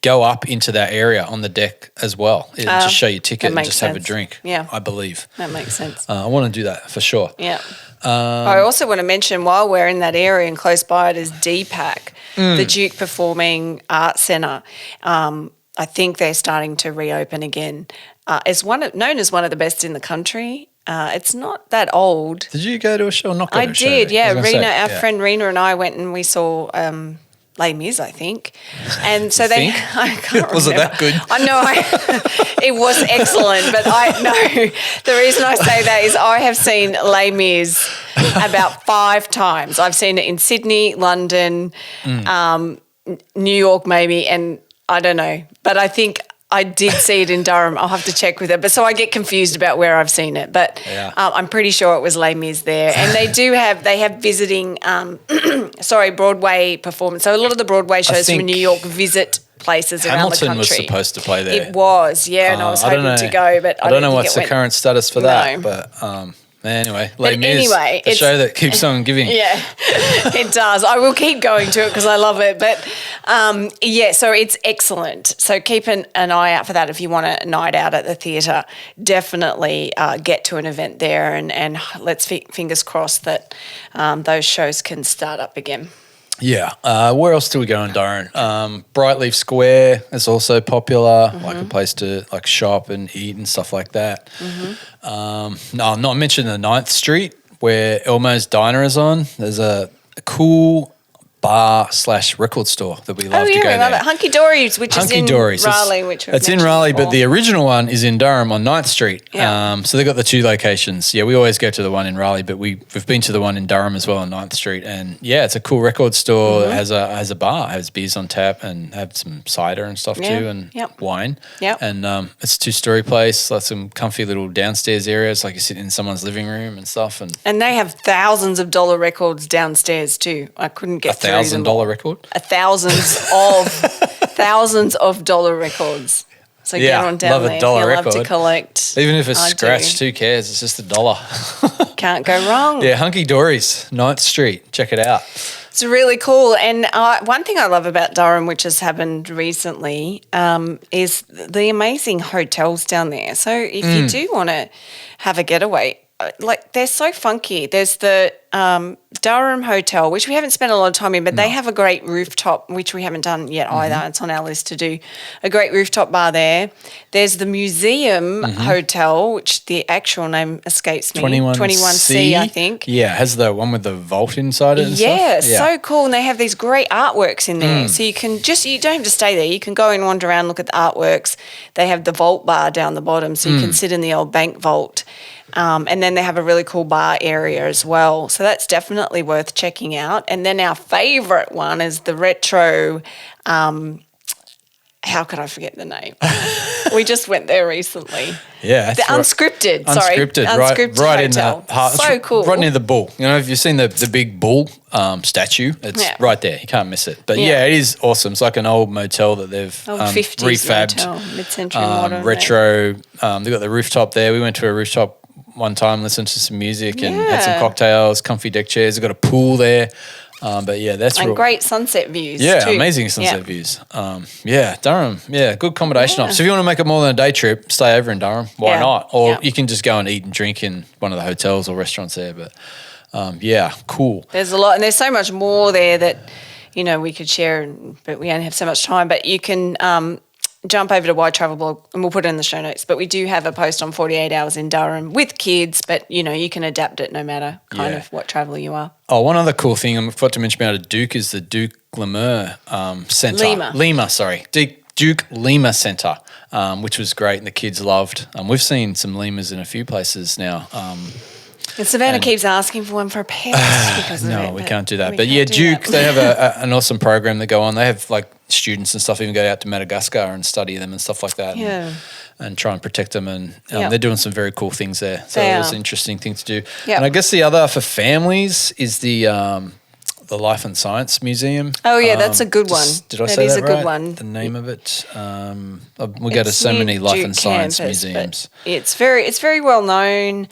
go up into that area on the deck as well. Just show your ticket and just have a drink. Yeah. I believe. That makes sense. I want to do that for sure. Yeah. I also want to mention while we're in that area and close by it is DPAC, the Duke Performing Arts Centre. I think they're starting to reopen again. It's known as one of the best in the country. It's not that old. Did you go to a show or not go to a show? I did, yeah. Our friend Rena and I went and we saw Les Mis, I think. And so I can't remember. Was it that good? I know it was excellent, but the reason I say that is I have seen Les Mis about 5 times. I've seen it in Sydney, London, New York maybe, and I don't know. But I think I did see it in Durham. I'll have to check with it. But so I get confused about where I've seen it. But I'm pretty sure it was Les Mis there. And they have visiting, Broadway performance. So a lot of the Broadway shows from New York visit places around the country. Hamilton was supposed to play there. It was, yeah, and I was hoping to go, but I don't know what's the current status for that. But anyway, Les Mis, the show that keeps on giving. Yeah, it does. I will keep going to it because I love it. But so it's excellent. So keep an eye out for that if you want a night out at the theatre. Definitely get to an event there, and let's fingers crossed that those shows can start up again. Yeah. Where else do we go in Durham? Brightleaf Square is also popular, like a place to like shop and eat and stuff like that. I mentioned the 9th Street where Elmo's Diner is on. There's a cool bar/record store that we love to go there. Hunky Dory's, which is in Raleigh. It's in Raleigh, but the original one is in Durham on 9th Street. Yeah. So they've got the 2 locations. Yeah, we always go to the one in Raleigh, but we've been to the one in Durham as well on 9th Street. And yeah, it's a cool record store. It has a bar, has beers on tap and have some cider and stuff too and wine. Yeah. And it's a 2-story place, like some comfy little downstairs areas, like you sit in someone's living room and stuff. And they have thousands of dollar records downstairs too. I couldn't get through $1,000 record? Thousands of dollar records. So get on down love there. A dollar You'll record. love to collect. Even if it's scratched, who cares? It's just $1. Can't go wrong. Yeah, Hunky Dory's, 9th Street. Check it out. It's really cool. And one thing I love about Durham, which has happened recently, is the amazing hotels down there. So if you do want to have a getaway, like they're so funky. There's the Durham Hotel, which we haven't spent a lot of time in, but they have a great rooftop, which we haven't done yet either. It's on our list to do a great rooftop bar there. There's the Museum Hotel, which the actual name escapes me. 21C, I think. Yeah, it has the one with the vault inside it and stuff. Yeah, so cool. And they have these great artworks in there. So you don't have to stay there. You can go and wander around, look at the artworks. They have the vault bar down the bottom, so you can sit in the old bank vault. And then they have a really cool bar area as well. So that's definitely worth checking out. And then our favourite one is the retro, how could I forget the name? We just went there recently. Yeah. The Unscripted, Unscripted right in the heart. So cool. Right near the bull. You know, if you've seen the big bull statue, it's right there. You can't miss it. But it is awesome. It's like an old motel that they've 50s refabbed. Motel, mid-century modern. Retro. They've got the rooftop there. We went to a rooftop one time, listened to some music and had some cocktails, comfy deck chairs. They've got a pool there. But that's great sunset views. Yeah, too. Amazing sunset views. Durham. Yeah, good accommodation option. So if you want to make it more than a day trip, stay over in Durham. Why not? Or you can just go and eat and drink in one of the hotels or restaurants there. But cool. There's a lot, and there's so much more there that we could share, but we only have so much time. But you can jump over to Wide Travel Blog and we'll put it in the show notes. But we do have a post on 48 hours in Durham with kids, but you can adapt it no matter kind of what traveller you are. Oh, one other cool thing I forgot to mention about Duke is the Duke Lima Centre. Duke Lima Centre, which was great and the kids loved. We've seen some lemurs in a few places now. And Savannah keeps asking for one for a pet because of it. No, we can't do that. But Duke, they have an awesome program that go on. They have like students and stuff even go out to Madagascar and study them and stuff like that. Yeah. And try and protect them. And they're doing some very cool things there. So it was an interesting thing to do. Yep. And I guess the other for families is the Life and Science Museum. Oh, yeah, that's a good one. Did I say that right? That is a good one. The name of it. We go to so many Life and Science museums. It's very well known.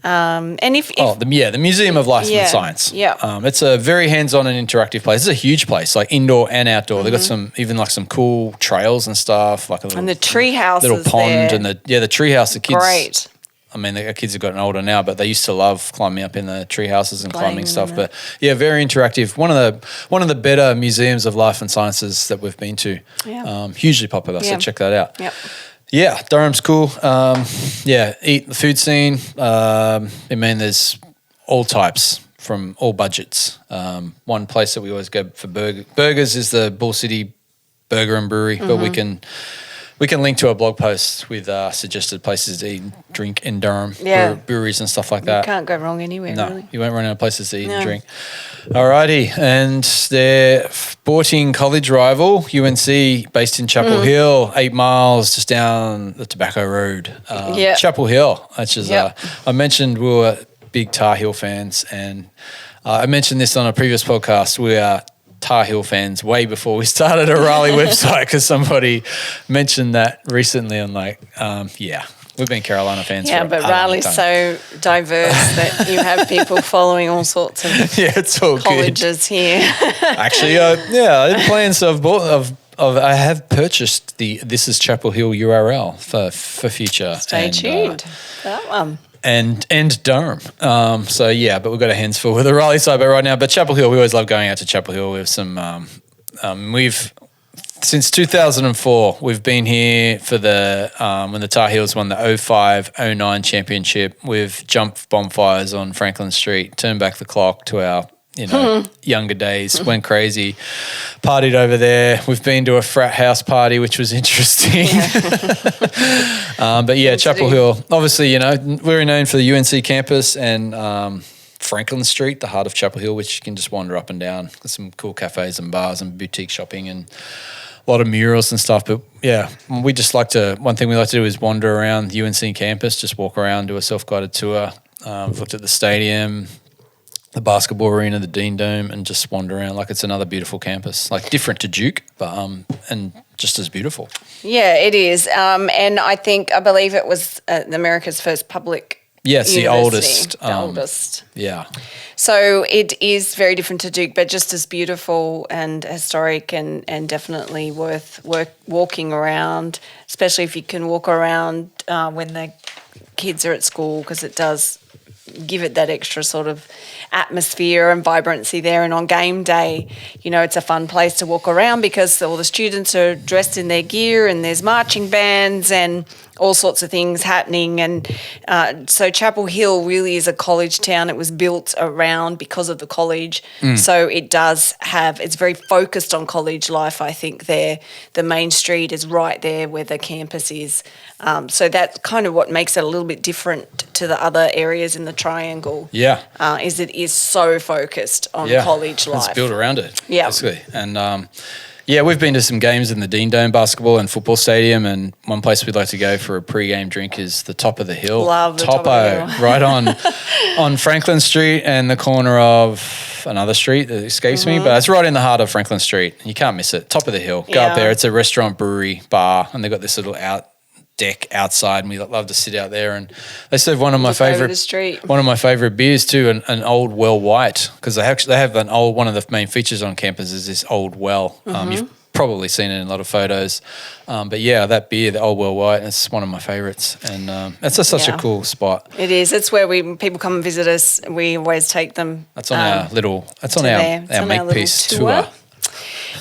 The Museum of Life and Science. Yeah, it's a very hands-on and interactive place. It's a huge place, like indoor and outdoor. They've got some cool trails and stuff, like the tree house, little pond, there. And the tree house. The kids, great. I mean, the kids have gotten older now, but they used to love climbing up in the tree houses and climbing stuff. But very interactive. One of the better museums of life and sciences that we've been to. Yeah. Hugely popular. So check that out. Yep. Yeah, Durham's cool. Eat the food scene. There's all types from all budgets. One place that we always go for burgers is the Bull City Burger and Brewery, but we can we can link to a blog post with suggested places to eat and drink in Durham, breweries and stuff like that. You can't go wrong anywhere, really. You won't run out of places to eat and drink. Alrighty, and their sporting college rival, UNC, based in Chapel Hill, 8 miles just down the Tobacco Road. Chapel Hill, which is, I mentioned we were big Tar Heel fans, and I mentioned this on a previous podcast. We are Tar Heel fans way before we started a Raleigh website because somebody mentioned that recently. I'm like, we've been Carolina fans for but Raleigh's so diverse that you have people following all sorts of it's all colleges good. Here. Actually, I had plans I have purchased the This is Chapel Hill URL for future. Stay tuned. That one. And Durham. But we've got our hands full with the Raleigh side right now. But Chapel Hill, we always love going out to Chapel Hill. We have some since 2004, we've been here for the when the Tar Heels won the 05-09 championship with jump bonfires on Franklin Street, turned back the clock to our younger days, went crazy, partied over there. We've been to a frat house party, which was interesting. Chapel Hill, obviously, very known for the UNC campus and Franklin Street, the heart of Chapel Hill, which you can just wander up and down. There's some cool cafes and bars and boutique shopping and a lot of murals and stuff. But one thing we like to do is wander around the UNC campus, just walk around, do a self-guided tour. We've looked at the stadium, the basketball arena, the Dean Dome, and just wander around like it's another beautiful campus, like different to Duke, but and just as beautiful. Yeah, it is. And I believe it was America's first public it's the oldest. The oldest. Yeah. So it is very different to Duke, but just as beautiful and historic and definitely worth walking around, especially if you can walk around when the kids are at school, because it does give it that extra sort of atmosphere and vibrancy there. And on game day, it's a fun place to walk around because all the students are dressed in their gear and there's marching bands and all sorts of things happening. And so Chapel Hill really is a college town. It was built around because of the college. So it's very focused on college life, I think, there. The main street is right there where the campus is. So that's kind of what makes it a little bit different to the other areas in the triangle. Yeah. Is it is so focused on college life. It's built around it. Yeah. Basically. And we've been to some games in the Dean Dome basketball and football stadium, and one place we'd like to go for a pre-game drink is the Top of the Hill. Love the Top of the Hill. Right on Franklin Street and the corner of another street that escapes me, but it's right in the heart of Franklin Street. You can't miss it. Top of the Hill. Go up there. It's a restaurant, brewery, bar, and they've got this little deck outside, and we love to sit out there. And they serve one of my favorite beers too, an old well white, because they have one of the main features on campus is this old well. You've probably seen it in a lot of photos, but that beer, the old well white, it's one of my favorites, and it's such a cool spot. It is. It's where people come and visit us. We always take them. That's on our Makepeace tour.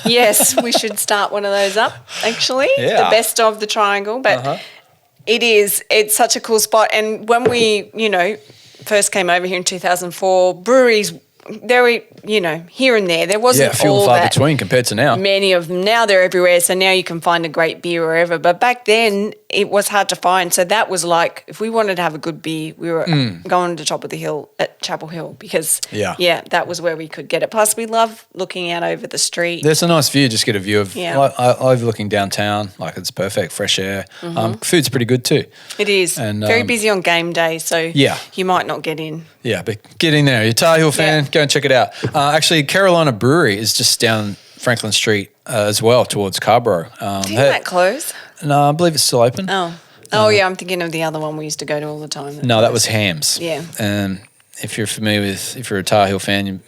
Yes, we should start one of those up, actually. Yeah. The best of the triangle. But it's such a cool spot. And when we, first came over here in 2004, breweries, there were, here and there. There wasn't few and all far that between compared to now. Many of them. Now they're everywhere. So now you can find a great beer wherever. But back then it was hard to find. So that was like, if we wanted to have a good beer, we were going to Top of the Hill at Chapel Hill because, that was where we could get it. Plus we love looking out over the street. There's a nice view. Just get a view of overlooking downtown. Like it's perfect, fresh air. Food's pretty good too. It is. And very busy on game day. So you might not get in. Yeah, but get in there. You're a Tar Heel fan, go and check it out. Actually, Carolina Brewery is just down Franklin Street as well towards Carborough. Didn't that close? No, I believe it's still open. Oh, I'm thinking of the other one we used to go to all the time. That was Hams. Yeah. If you're familiar with, if you're a Tar Heel fan,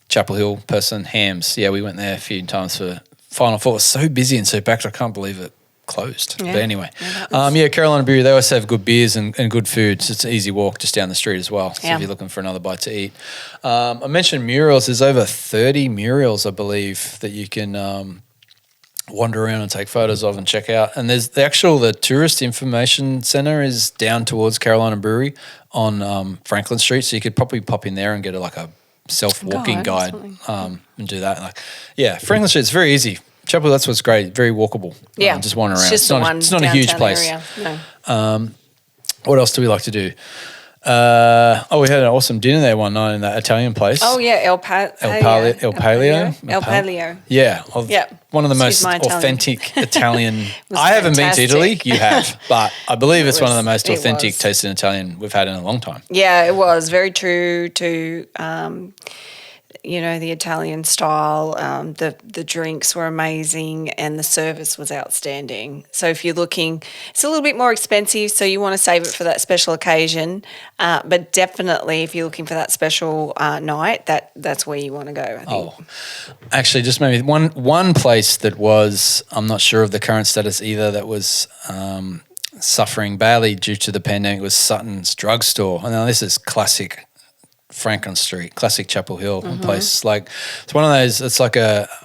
Chapel Hill person, Hams. Yeah, we went there a few times for Final Four. It was so busy and so packed, I can't believe it closed. But anyway, Carolina Brewery, they always have good beers and good food. So it's an easy walk just down the street as well. So if you're looking for another bite to eat. I mentioned murals. There's over 30 murals, I believe, that you can wander around and take photos of and check out. And there's the tourist information center is down towards Carolina Brewery on Franklin Street. So you could probably pop in there and get a self-walking guide and do that. Franklin Street, it's very easy. Chapel, that's what's great. Very walkable. Yeah. Just wander around. It's not a huge place. Area. No. What else do we like to do? We had an awesome dinner there one night in that Italian place. Oh, yeah, El Palio. Yeah. One of the most Excuse my Italian. authentic Italian. I haven't been to Italy. You have. But I believe it's one of the most authentic tasting Italian we've had in a long time. Yeah, it was very true to, the Italian style. The drinks were amazing and the service was outstanding. So if you're looking, it's a little bit more expensive, so you want to save it for that special occasion. But definitely if you're looking for that special night, that's where you want to go, I think. Oh, actually, just maybe one place that was, I'm not sure of the current status either, that was suffering badly due to the pandemic was Sutton's Drugstore. I know this is classic Franklin Street, classic Chapel Hill place. Like, it's one of those, it's like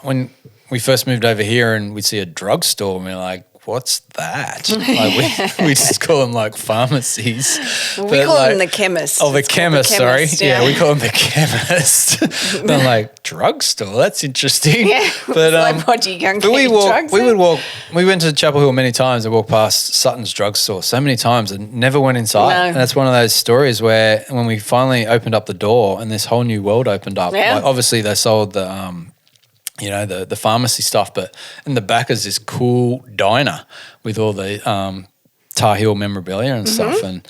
when we first moved over here and we'd see a drugstore and we're like, what's that? Like we just call them like pharmacies. Well, we call them the chemist. Oh, the chemist, sorry. Yeah, we call them the chemist. Then like, drugstore, that's interesting. Yeah, but like, what, do you go and get drugs? We went to Chapel Hill many times and walked past Sutton's Drugstore so many times and never went inside. No. And that's one of those stories where when we finally opened up the door and this whole new world opened up, like, obviously they sold the pharmacy stuff, but in the back is this cool diner with all the Tar Heel memorabilia and stuff, and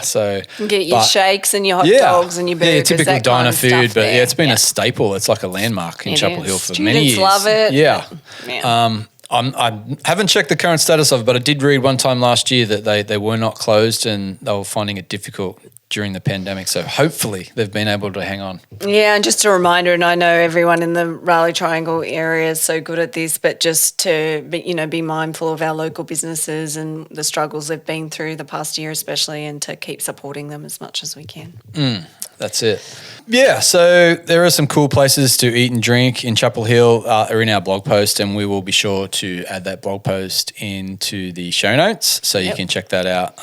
so you get your shakes and your hot dogs and your burgers. Yeah, typical that diner kind of food, stuff but there. it's been a staple. It's like a landmark in Chapel Hill for Students many years. love it. Yeah. Yeah. I haven't checked the current status of it, but I did read one time last year that they were not closed and they were finding it difficult during the pandemic. So hopefully they've been able to hang on. Yeah, and just a reminder, and I know everyone in the Raleigh Triangle area is so good at this, but just to be mindful of our local businesses and the struggles they've been through the past year especially, and to keep supporting them as much as we can. That's it. Yeah, so there are some cool places to eat and drink in Chapel Hill are in our blog post, and we will be sure to add that blog post into the show notes so you can check that out.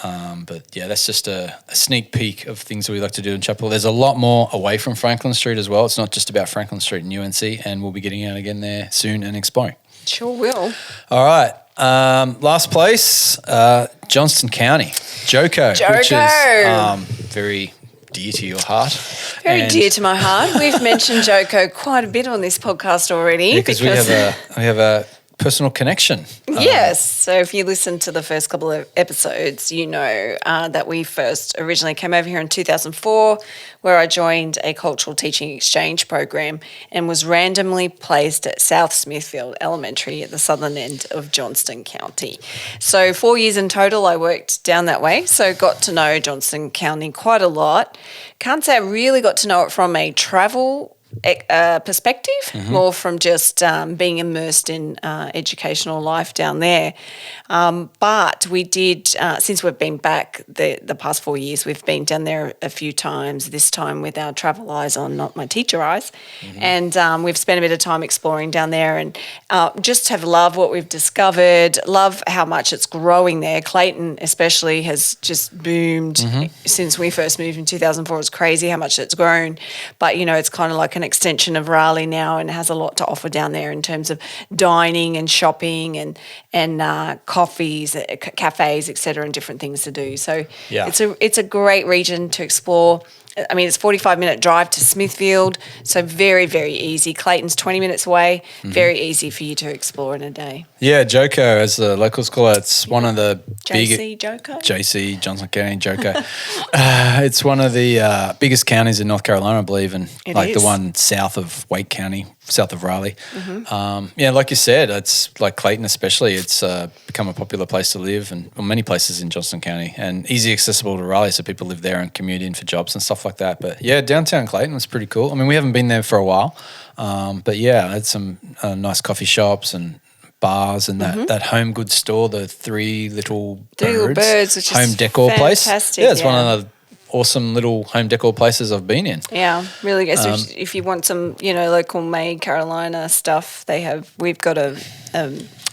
But yeah, that's just a sneak peek of things that we like to do in Chapel Hill. There's a lot more away from Franklin Street as well. It's not just about Franklin Street and UNC, and we'll be getting out again there soon and exploring. Sure will. All right. Last place, Johnston County, Joko. Which is very dear to your heart. Very dear to my heart. We've mentioned Joko quite a bit on this podcast already. Because we have a personal connection. Yes. So if you listen to the first couple of episodes, you know that we first originally came over here in 2004, where I joined a cultural teaching exchange program and was randomly placed at South Smithfield Elementary at the southern end of Johnston County. So 4 years in total I worked down that way, so got to know Johnston County quite a lot. Can't say I really got to know it from a travel perspective, more from just being immersed in educational life down there. But we did, since we've been back the past 4 years, we've been down there a few times, this time with our travel eyes on, not my teacher eyes. And we've spent a bit of time exploring down there and just have loved what we've discovered, love how much it's growing there. Clayton especially has just boomed since we first moved in 2004. It's crazy how much it's grown. But, it's kind of like an extension of Raleigh now and has a lot to offer down there in terms of dining and shopping and coffees, cafes, etc., and different things to do. So it's a great region to explore. I mean, it's a 45-minute drive to Smithfield, so very, very easy. Clayton's 20 minutes away, very easy for you to explore in a day. Yeah, Joko, as the locals call it, it's one of the JC, Johnston County, Joko. It's one of the biggest counties in North Carolina, I believe, and the one south of Wake County, south of Raleigh. Like you said, it's like Clayton especially, it's become a popular place to live, and many places in Johnston County, and easy accessible to Raleigh, so people live there and commute in for jobs and stuff like that. But yeah, downtown Clayton was pretty cool. I mean, we haven't been there for a while, but yeah, had some nice coffee shops and bars and that home goods store, the Three Little Birds, which home is decor place. Yeah, it's one of the awesome little home decor places I've been in. Yeah, really good. So if you want some, local made Carolina stuff, we've got a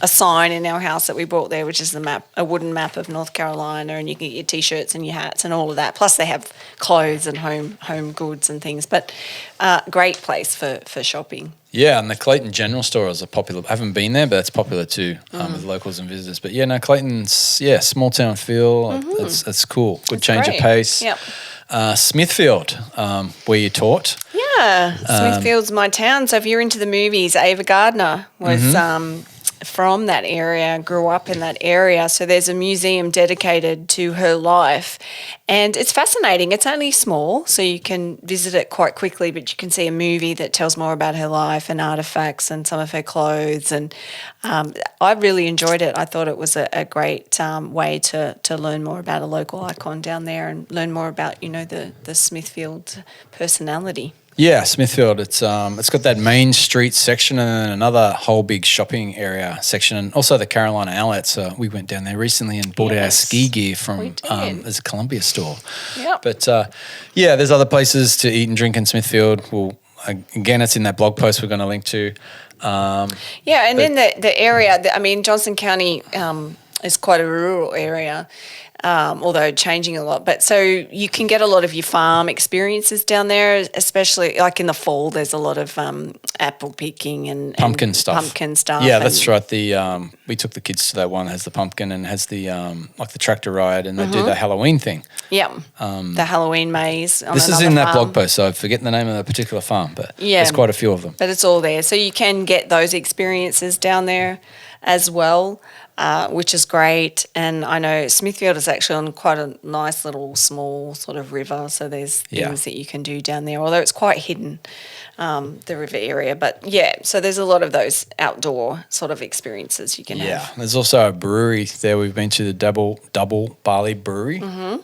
a sign in our house that we brought there, which is a wooden map of North Carolina, and you can get your T-shirts and your hats and all of that. Plus, they have clothes and home goods and things. But great place for shopping. Yeah, and the Clayton General Store is a popular. I haven't been there, but it's popular too with locals and visitors. But yeah, no, Clayton's small town feel. It's cool. Good change great. of pace. Yep. Smithfield, where you taught. Yeah, Smithfield's my town. So if you're into the movies, Ava Gardner was from that area, grew up in that area. So there's a museum dedicated to her life. And it's fascinating. It's only small, so you can visit it quite quickly, but you can see a movie that tells more about her life and artefacts and some of her clothes. And I really enjoyed it. I thought it was a great way to learn more about a local icon down there and learn more about, the Smithfield personality. Yeah, Smithfield. It's got that main street section and then another whole big shopping area section, and also the Carolina outlets. We went down there recently and bought our ski gear from there's a Columbia store. Yep. But there's other places to eat and drink in Smithfield. Again, it's in that blog post we're going to link to. In the area, Johnston County is quite a rural area. Although changing a lot. But so you can get a lot of your farm experiences down there, especially like in the fall. There's a lot of apple picking and pumpkin stuff. Yeah, that's right. We took the kids to that one that has the pumpkin and has the like the tractor ride, and they do the Halloween thing. Yeah, the Halloween maze. This is in that blog post, so I forget the name of the particular farm, but there's quite a few of them. But it's all there, so you can get those experiences down there as well. Which is great. And I know Smithfield is actually on quite a nice little small sort of river, so there's things that you can do down there, although it's quite hidden, the river area. But so there's a lot of those outdoor sort of experiences you can have. Yeah, there's also a brewery there. We've been to the Double Barley Brewery,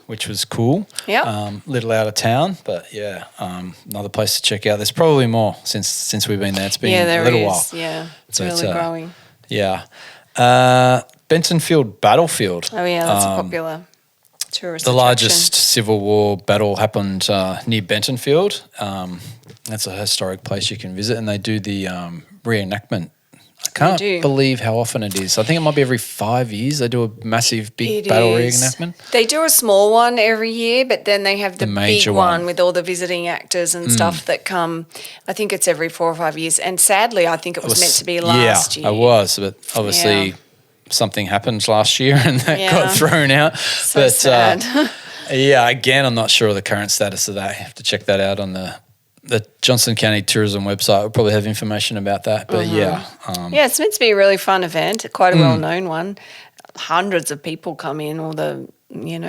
which was cool. Yeah. Little out of town, but another place to check out. There's probably more since we've been there. It's been a little while. Yeah, it's really growing. Yeah. Bentonfield Battlefield. Oh yeah, that's a popular tourist The attraction. largest Civil War battle happened near Bentonfield. That's a historic place you can visit, and they do the reenactment. I can't believe how often it is. I think it might be every 5 years they do a massive big battle reenactment. They do a small one every year, but then they have the big one with all the visiting actors and stuff that come. I think it's every 4 or 5 years. And sadly, I think it was meant to be last year. Yeah, it was, but obviously something happened last year and that got thrown out. So sad. Again, I'm not sure of the current status of that. You have to check that out on the Johnston County Tourism website. We'll probably have information about that. But it's meant to be a really fun event, quite a well-known one. Hundreds of people come in, all the,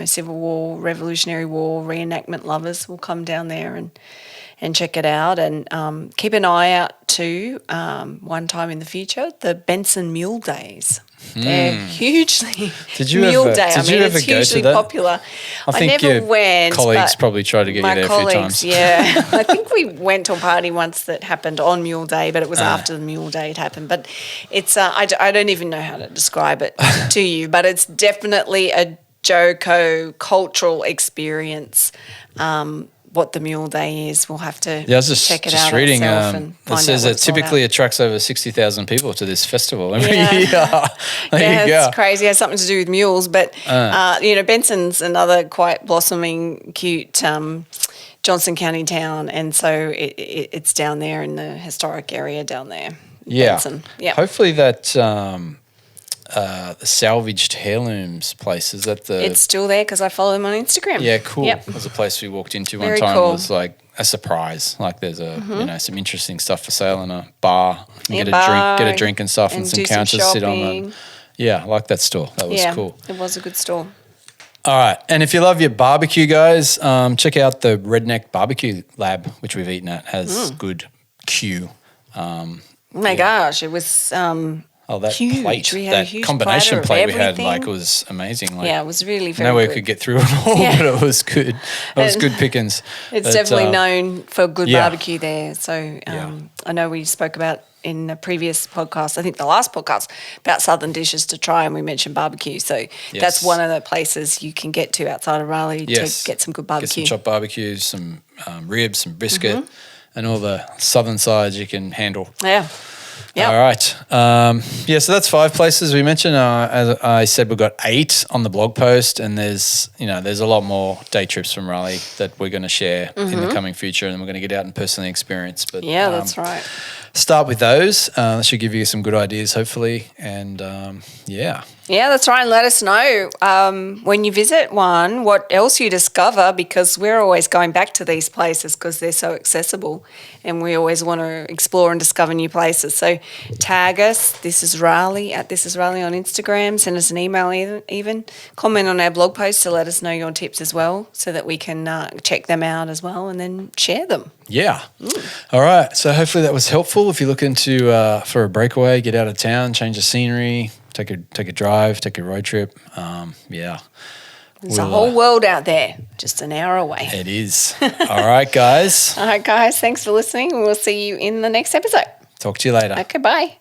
Civil War, Revolutionary War, reenactment lovers will come down there and check it out. And keep an eye out too, one time in the future, the Benson Mule Days. They're hugely Mule Day. It's hugely popular. I think never went. Colleagues probably tried to get you there a few times. Yeah, I think we went to a party once that happened on Mule Day, but it was after the Mule Day had happened. But it's I don't even know how to describe it to you, but it's definitely a JoCo cultural experience. What the Mule Day is, we'll have to check it out. Just reading, it says it typically attracts over 60,000 people to this festival every year. It's crazy. It has something to do with mules, but Benson's another quite blossoming, cute Johnston County town, and so it's down there in the historic area down there. Yeah, Benson. Yeah. Hopefully that. The salvaged heirlooms place, is that the... It's still there because I follow them on Instagram. Yeah, cool. Yep. There's a place we walked into one Very time. cool. It was like a surprise. Like there's some interesting stuff for sale in a bar. You get a drink and stuff and some counters sit on them. Yeah, I like that store. That was cool. It was a good store. All right. And if you love your barbecue, guys, check out the Redneck Barbecue Lab, which we've eaten at. Has good Q. Oh my gosh, it was... that huge. plate, that combination plate we had, it was amazing. It was really very no way good. Could get through it all, but it was good. It was good pickings. It's definitely known for good barbecue there. So I know we spoke about in a previous podcast, I think the last podcast, about southern dishes to try, and we mentioned barbecue. So that's one of the places you can get to outside of Raleigh to get some good barbecue. Get some chopped barbecues, some ribs, some brisket, and all the southern sides you can handle. Yeah. Yep. All right. So that's 5 places we mentioned. As I said, we've got 8 on the blog post, and there's a lot more day trips from Raleigh that we're going to share in the coming future, and we're going to get out and personally experience. But Yeah, that's right. Start with those. That should give you some good ideas, hopefully. And Yeah, that's right. And let us know when you visit one, what else you discover, because we're always going back to these places because they're so accessible and we always want to explore and discover new places. So tag us, This Is Raleigh, at This Is Raleigh on Instagram. Send us an email even. Comment on our blog post to let us know your tips as well so that we can check them out as well and then share them. Yeah. All right. So hopefully that was helpful. If you're looking for a breakaway, get out of town, change the scenery, take a drive, take a road trip. There's a whole world out there, just an hour away. It is. All right, guys. All right, guys. Thanks for listening. We'll see you in the next episode. Talk to you later. Okay, bye.